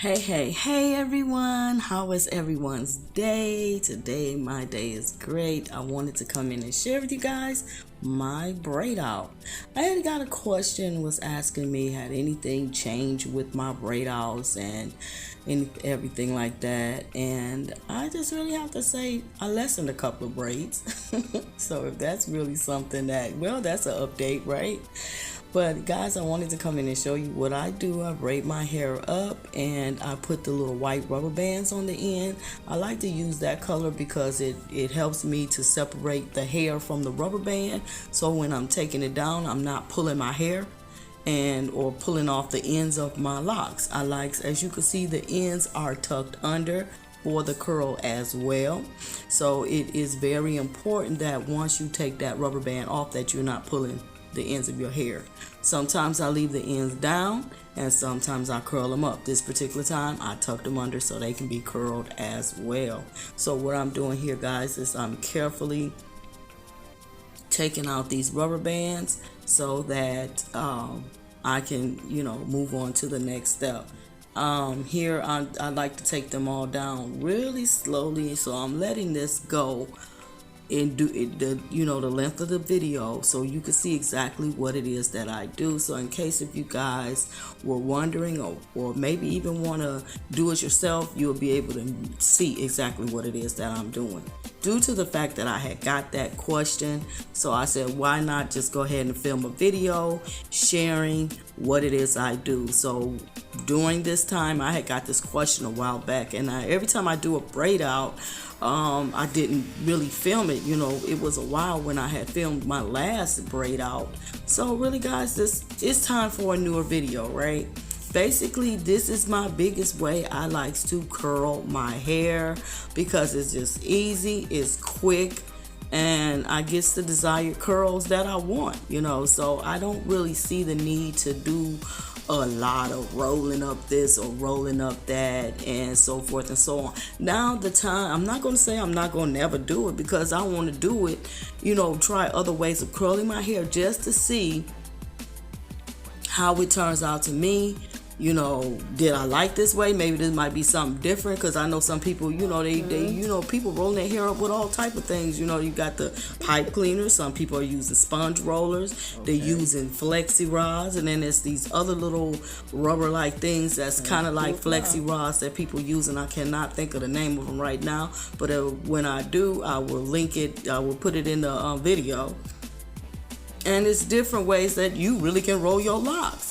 Hey everyone, how is everyone's day? Today my day is great. I wanted to come in and share with you guys my braid out. I had got a question was asking me had anything changed with my braid outs and everything like that, and I just really have to say I lessened a couple of braids. So if that's really something that's an update, right? But guys, I wanted to come in and show you what I do. I braid my hair up and I put the little white rubber bands on the end. I like to use that color because it helps me to separate the hair from the rubber band. So when I'm taking it down, I'm not pulling my hair or pulling off the ends of my locks. As you can see, the ends are tucked under for the curl as well. So it is very important that once you take that rubber band off that you're not pulling the ends of your hair. Sometimes I leave the ends down and sometimes I curl them up. This particular time I tuck them under so they can be curled as well. So what I'm doing here, guys, is I'm carefully taking out these rubber bands so that I can move on to the next step. Here I like to take them all down really slowly, so I'm letting this go and do it the length of the video so you can see exactly what it is that I do. So in case if you guys were wondering or maybe even want to do it yourself, you'll be able to see exactly what it is that I'm doing. Due to the fact that I had got that question, so I said why not just go ahead and film a video sharing what it is I do. So during this time, I had got this question a while back, and every time I do a braid out, I didn't really film it. It was a while when I had filmed my last braid out. So really, guys, it's time for a newer video, right? Basically, this is my biggest way I like to curl my hair because it's just easy, it's quick, and I get the desired curls that I want, so I don't really see the need to do a lot of rolling up this or rolling up that and so forth and so on. Now the time, I'm not going to say I'm not going to never do it because I want to do it, try other ways of curling my hair just to see how it turns out to me. Did I like this way? Maybe this might be something different because I know some people, people rolling their hair up with all type of things. You got the pipe cleaners. Some people are using sponge rollers. They're using flexi rods, and then there's these other little rubber-like things that's kind of like flexi rods that people use, and I cannot think of the name of them right now. But when I do, I will link it. I will put it in the video. And it's different ways that you really can roll your locks.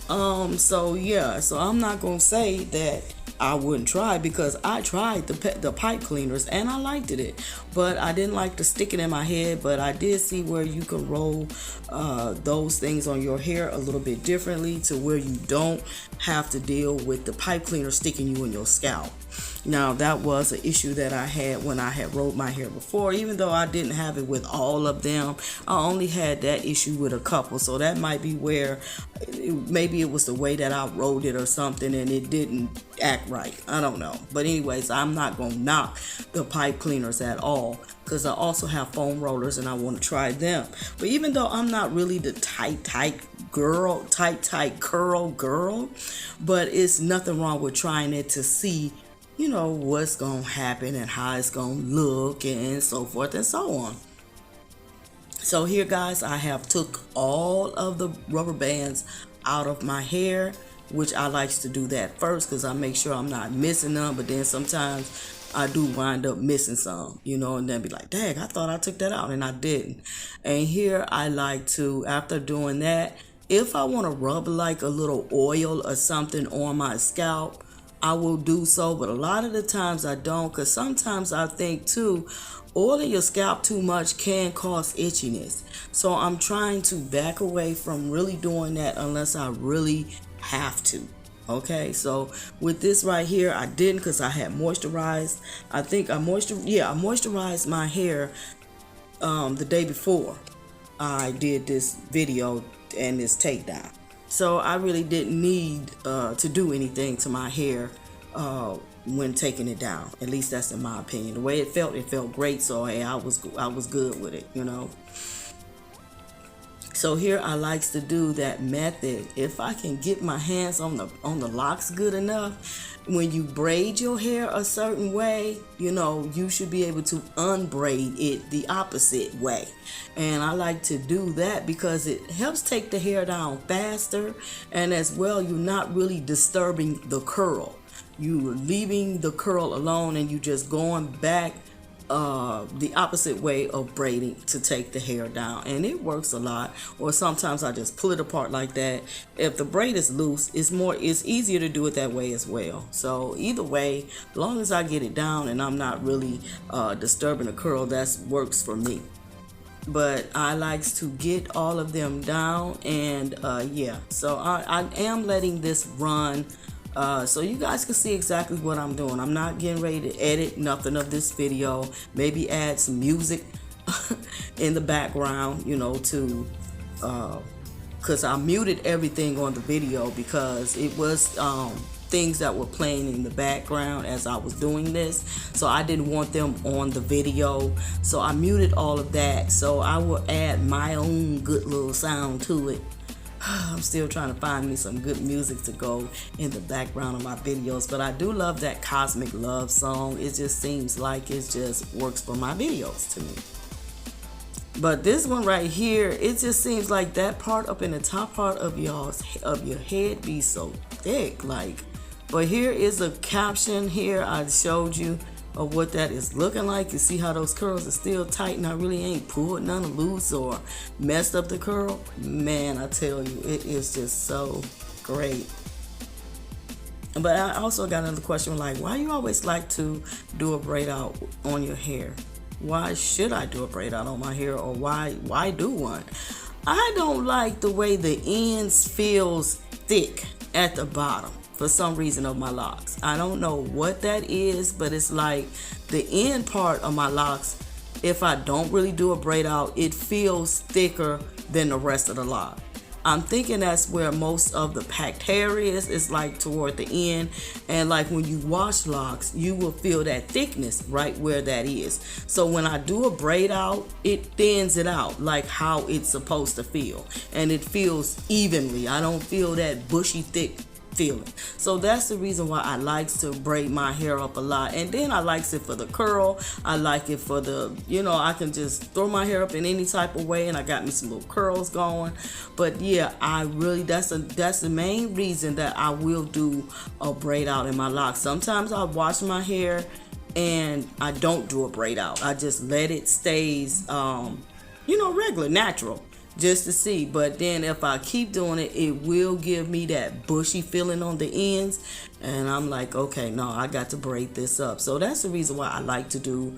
So I'm not gonna say that I wouldn't try because I tried the pipe cleaners and I liked it, but I didn't like to stick it in my head. But I did see where you can roll those things on your hair a little bit differently to where you don't have to deal with the pipe cleaner sticking you in your scalp. Now that was an issue that I had when I had rolled my hair before. Even though I didn't have it with all of them, I only had that issue with a couple. So that might be where maybe it was the way that I rolled it or something and it didn't act right. I don't know. But anyways, I'm not going to knock the pipe cleaners at all because I also have foam rollers and I want to try them. But even though I'm not really the tight curl girl, but it's nothing wrong with trying it to see what's gonna happen and how it's gonna look and so forth and so on. So here, guys, I have took all of the rubber bands out of my hair, which I like to do that first because I make sure I'm not missing them. But then sometimes I do wind up missing some, and then be like, dang, I thought I took that out and I didn't. And here I like to, after doing that, if I want to rub like a little oil or something on my scalp, I will do so, but a lot of the times I don't, because sometimes I think too, oiling your scalp too much can cause itchiness. So I'm trying to back away from really doing that unless I really have to. Okay, so with this right here, I didn't because I had moisturized. I think I moisturized my hair the day before I did this video and this takedown. So I really didn't need to do anything to my hair when taking it down. At least that's in my opinion. The way it felt great. So hey, I was good with it, So here I likes to do that method. If I can get my hands on the locks good enough, when you braid your hair a certain way, you know, you should be able to unbraid it the opposite way. And I like to do that because it helps take the hair down faster, and as well, you're not really disturbing the curl. You're leaving the curl alone and you just going back the opposite way of braiding to take the hair down, and it works a lot. Or sometimes I just pull it apart like that. If the braid is loose, it's easier to do it that way as well. So either way, as long as I get it down and I'm not really disturbing the curl, that works for me. But I likes to get all of them down, and yeah, so I am letting this run so you guys can see exactly what I'm doing. I'm not getting ready to edit nothing of this video. Maybe add some music in the background, you know, to because I muted everything on the video because it was things that were playing in the background as I was doing this, so I didn't want them on the video, so I muted all of that. So I will add my own good little sound to it. I'm still trying to find me some good music to go in the background of my videos, but I do love that Cosmic Love song. It just seems like it just works for my videos to me. But this one right here, it just seems like that part up in the top part of your head be so thick, like. But here is a caption here I showed you of what that is looking like. You see how those curls are still tight, and I really ain't pulled none loose or messed up the curl. Man, I tell you, it is just so great. But I also got another question, like, why you always like to do a braid out on your hair? Why should I do a braid out on my hair, or why do one? I don't like the way the ends feels thick at the bottom for some reason of my locks. I don't know what that is, but it's like the end part of my locks, if I don't really do a braid out, it feels thicker than the rest of the lock. I'm thinking that's where most of the packed hair is like toward the end, and like when you wash locks, you will feel that thickness right where that is. So when I do a braid out, it thins it out like how it's supposed to feel, and it feels evenly. I don't feel that bushy thick feeling. So that's the reason why I like to braid my hair up a lot. And then I like it for the curl. I like it for the, you know, I can just throw my hair up in any type of way, and I got me some little curls going. But yeah, I really, that's the main reason that I will do a braid out in my locks. Sometimes I wash my hair and I don't do a braid out. I just let it stays you know, regular, natural, just to see. But then if I keep doing it, it will give me that bushy feeling on the ends, and I'm like, okay, no, I got to braid this up. So that's the reason why I like to do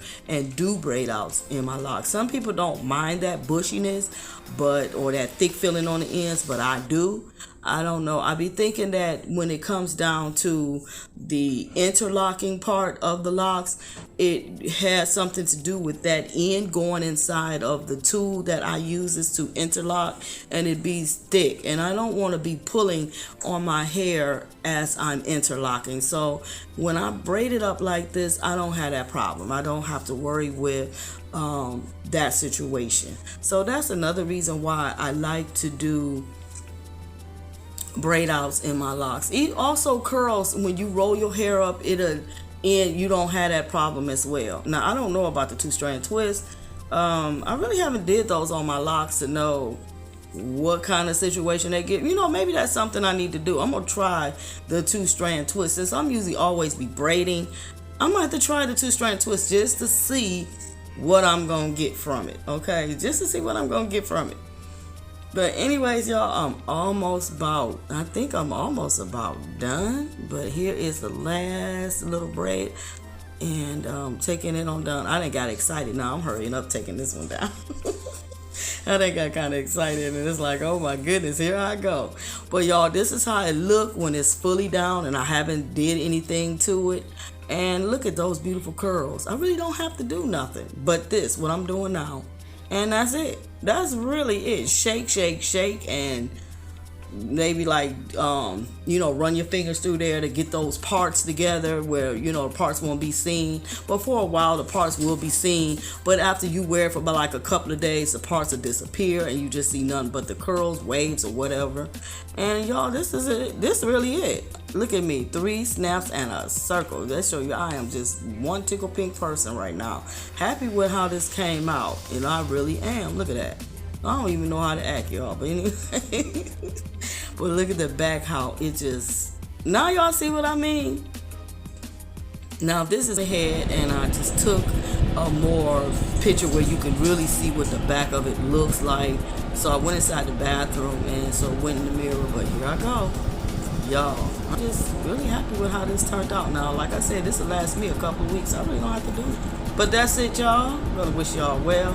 braid outs in my locks. Some people don't mind that bushiness, or that thick feeling on the ends, but I do. I don't know. I be thinking that when it comes down to the interlocking part of the locks, it has something to do with that end going inside of the tool that I use is to interlock, and it be thick. And I don't want to be pulling on my hair as I'm interlocking. So when I braid it up like this, I don't have that problem. I don't have to worry with that situation. So that's another reason why I like to do braid outs in my locks. It also curls when you roll your hair up, and you don't have that problem as well. Now I don't know about the 2-strand twist. I really haven't did those on my locks to know what kind of situation they get. You know, maybe that's something I need to do. I'm gonna try the 2-strand twist. Since I'm usually always be braiding, I'm gonna have to try the 2-strand twist just to see what I'm gonna get from it. Okay, just to see what I'm gonna get from it. But anyways, y'all, I think I'm almost about done. But here is the last little braid, and taking it on down. I done got excited. Now I'm hurrying up taking this one down. I done got kind of excited, and it's like, oh my goodness, here I go. But y'all, this is how it look when it's fully down and I haven't did anything to it. And look at those beautiful curls. I really don't have to do nothing but this, what I'm doing now. And that's it. That's really it. Shake, shake, shake, and maybe like run your fingers through there to get those parts together where the parts won't be seen. But for a while the parts will be seen, but after you wear it for about like a couple of days, the parts will disappear and you just see nothing but the curls, waves, or whatever. And y'all, this is it. This really it. Look at me, 3 snaps and a circle. That show you I am just one tickle pink person right now. Happy with how this came out. I really am. Look at that. I don't even know how to act, y'all. But anyway, but look at the back, how it just, now y'all see what I mean? Now this is the head, and I just took a more picture where you can really see what the back of it looks like. So I went inside the bathroom and so went in the mirror, but here I go. Y'all, I'm just really happy with how this turned out. Now, like I said, this will last me a couple of weeks. I really don't have to do it. But that's it, y'all. I'm gonna wish y'all well.